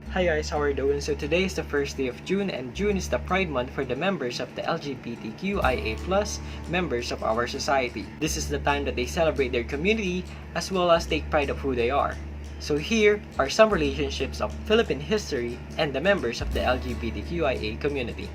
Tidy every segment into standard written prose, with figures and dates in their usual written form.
Hi guys, how are you doing? So today is the first day of June, and June is the Pride Month for the members of the LGBTQIA+ members of our society. This is the time that they celebrate their community as well as take pride of who they are. So here are some relationships of Philippine history and the members of the LGBTQIA community.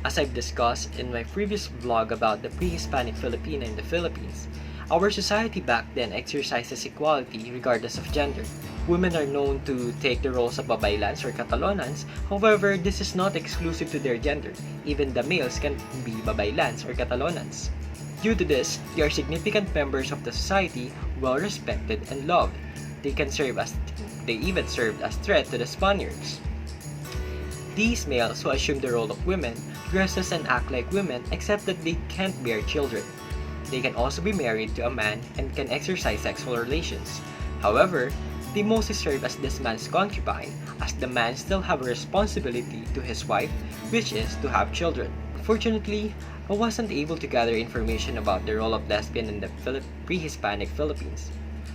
As I've discussed in my previous vlog about the pre-Hispanic Filipino in the Philippines, our society back then exercises equality regardless of gender. Women are known to take the roles of babaylans or katalonans, however, this is not exclusive to their gender. Even the males can be babaylans or katalonans. Due to this, they are significant members of the society, well respected and loved. They even served as threat to the Spaniards. These males who assume the role of women dresses and act like women except that they can't bear children. They can also be married to a man and can exercise sexual relations. However, they mostly serve as this man's concubine, as the man still have a responsibility to his wife, which is to have children. Unfortunately, I wasn't able to gather information about the role of lesbian in the pre-Hispanic Philippines.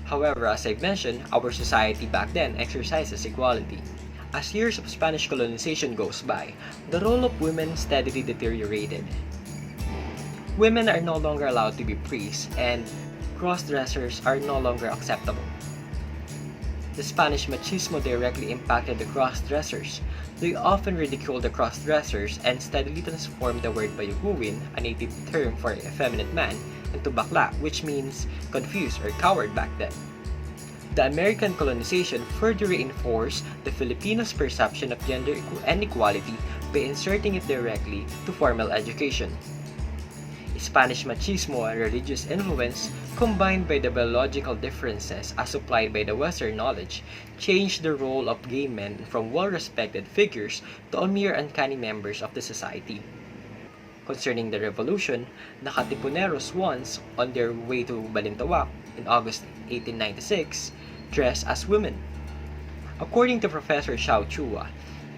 However, as I've mentioned, our society back then exercises equality. As years of Spanish colonization goes by, the role of women steadily deteriorated. Women are no longer allowed to be priests, and cross-dressers are no longer acceptable. The Spanish machismo directly impacted the cross-dressers. They often ridiculed the cross-dressers and steadily transformed the word bayuguin, a native term for a effeminate man, into bakla, which means confused or coward back then. The American colonization further reinforced the Filipinos' perception of gender inequality by inserting it directly to formal education. Spanish machismo and religious influence, combined by the biological differences as supplied by the Western knowledge, changed the role of gay men from well-respected figures to a mere uncanny members of the society. Concerning the revolution, the Katipuneros once, on their way to Balintawak in August 1896, dressed as women. According to Professor Xiao Chua,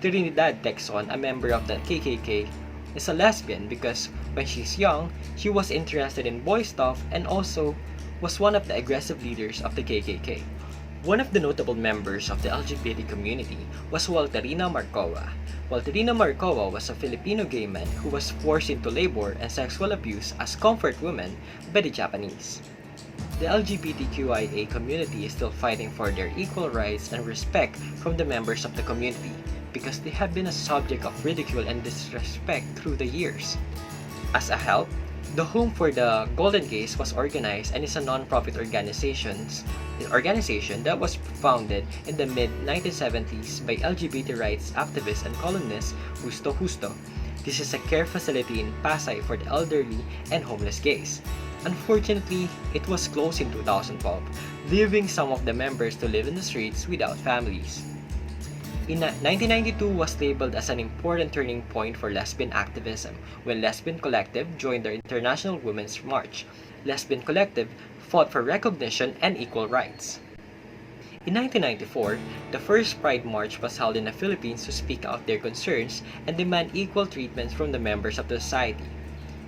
Trinidad Texon, a member of the KKK, is a lesbian because when she's young, she was interested in boy stuff and also was one of the aggressive leaders of the KKK. One of the notable members of the LGBT community was Walterina Marcoa. Walterina Marcoa was a Filipino gay man who was forced into labor and sexual abuse as comfort woman by the Japanese. The LGBTQIA community is still fighting for their equal rights and respect from the members of the community, because they have been a subject of ridicule and disrespect through the years. As a help, the Home for the Golden Gays was organized and is a non-profit organization that was founded in the mid-1970s by LGBT rights activist and columnist Justo Justo. This is a care facility in Pasay for the elderly and homeless gays. Unfortunately, it was closed in 2012, leaving some of the members to live in the streets without families. In 1992 was labeled as an important turning point for lesbian activism when Lesbian Collective joined the International Women's March. Lesbian Collective fought for recognition and equal rights. In 1994, the first Pride March was held in the Philippines to speak out their concerns and demand equal treatment from the members of the society.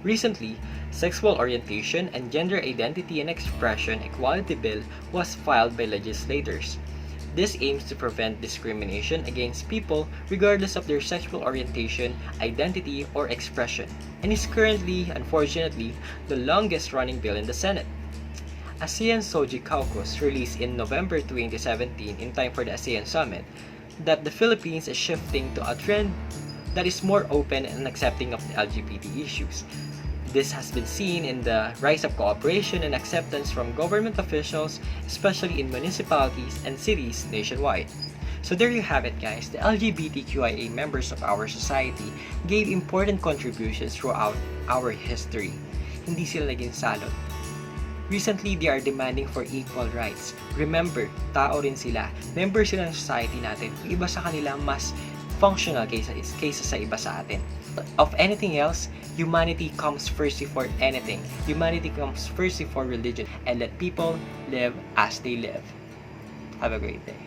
Recently, Sexual Orientation and Gender Identity and Expression Equality Bill was filed by legislators. This aims to prevent discrimination against people regardless of their sexual orientation, identity, or expression, and is currently, unfortunately, the longest-running bill in the Senate. ASEAN Soji Caucus released in November 2017 in time for the ASEAN Summit that the Philippines is shifting to a trend that is more open and accepting of the LGBT issues. This has been seen in the rise of cooperation and acceptance from government officials, especially in municipalities and cities nationwide. So there you have it guys, the LGBTQIA members of our society gave important contributions throughout our history. Hindi sila naging salot. Recently, they are demanding for equal rights. Remember, tao rin sila. Member sila ng society natin. Yung iba sa kanila mas functional kaysa sa iba sa atin. Of anything else, humanity comes first before anything. Humanity comes first before religion, and let people live as they live. Have a great day.